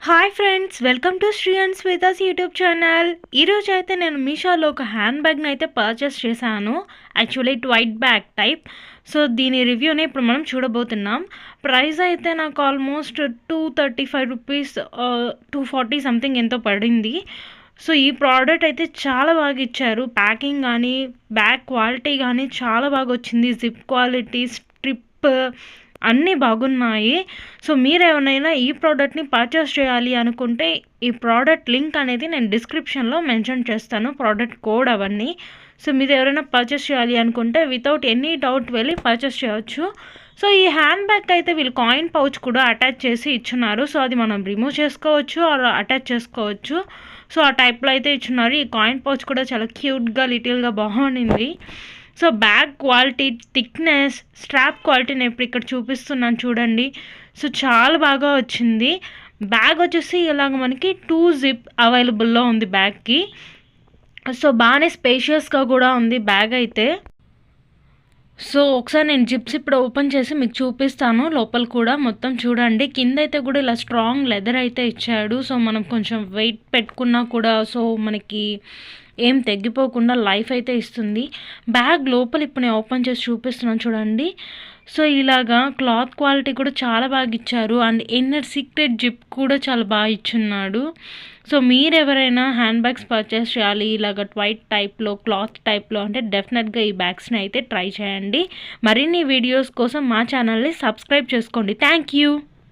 Hi friends, welcome to Sri and Shweta's YouTube channel. ఈరోజు అయితే నేను మీషోలో ఒక హ్యాండ్ బ్యాగ్ని అయితే పర్చేస్ చేశాను. Actually white bag type. So దీని రివ్యూని ఇప్పుడు మనం చూడబోతున్నాం. ప్రైస్ అయితే నాకు ఆల్మోస్ట్ 235 రూపీస్, 240 సంథింగ్ ఎంతో పడింది. సో ఈ ప్రోడక్ట్ అయితే చాలా బాగా ఇచ్చారు. ప్యాకింగ్ కానీ బ్యాగ్ క్వాలిటీ కానీ చాలా బాగా వచ్చింది. జిప్ క్వాలిటీ, స్ట్రిప్ అన్నీ బాగున్నాయి. సో మీరు ఎవరైనా ఈ ప్రోడక్ట్ని పర్చేస్ చేయాలి అనుకుంటే ఈ ప్రోడక్ట్ లింక్ అనేది నేను డిస్క్రిప్షన్లో మెన్షన్ చేస్తాను, ప్రోడక్ట్ కోడ్ అవన్నీ. సో మీరు ఎవరైనా పర్చేస్ చేయాలి అనుకుంటే వితౌట్ ఎనీ డౌట్ వెళ్ళి పర్చేస్ చేయవచ్చు. సో ఈ హ్యాండ్ బ్యాగ్ అయితే వీళ్ళు కాయిన్ పౌచ్ కూడా అటాచ్ చేసి ఇచ్చున్నారు. సో అది మనం రిమూవ్ చేసుకోవచ్చు ఆర్ అటాచ్ చేసుకోవచ్చు. సో ఆ టైప్లో అయితే ఇచ్చున్నారు. ఈ కాయిన్ పౌచ్ కూడా చాలా క్యూట్గా లిటిల్గా బాగుండింది. So bag quality, thickness, strap quality నేను ఇప్పుడు ఇక్కడ చూపిస్తున్నాను చూడండి. సో చాలా బాగా వచ్చింది. బ్యాగ్ వచ్చేసి ఇలాగ మనకి 2 జిప్ అవైలబుల్లో ఉంది బ్యాగ్కి. సో బాగానే స్పేషియస్గా కూడా ఉంది బ్యాగ్ అయితే. సో ఒకసారి నేను జిప్స్ ఇప్పుడు ఓపెన్ చేసి మీకు చూపిస్తాను. లోపల కూడా మొత్తం చూడండి. కింద అయితే కూడా ఇలా స్ట్రాంగ్ లెదర్ అయితే ఇచ్చాడు. సో మనం కొంచెం వెయిట్ పెట్టుకున్నా కూడా సో మనకి ఏం తగ్గిపోకుండా లైఫ్ అయితే ఇస్తుంది. బ్యాగ్ లోపల ఇప్పుడు నేను ఓపెన్ చేసి చూపిస్తున్నాను చూడండి. సో ఇలాగా క్లాత్ క్వాలిటీ కూడా చాలా బాగా ఇచ్చారు. అండ్ ఇన్నర్ సీక్రెట్ జిప్ కూడా చాలా బాగా ఇచ్చున్నాడు. సో మీరు ఎవరైనా హ్యాండ్ బ్యాగ్స్ పర్చేస్ చేయాలి ఇలాగ వైట్ టైప్లో, క్లాత్ టైప్లో అంటే డెఫినెట్గా ఈ బ్యాగ్స్ని అయితే ట్రై చేయండి. మరిన్ని వీడియోస్ కోసం మా ఛానల్ని సబ్స్క్రైబ్ చేసుకోండి. Thank you.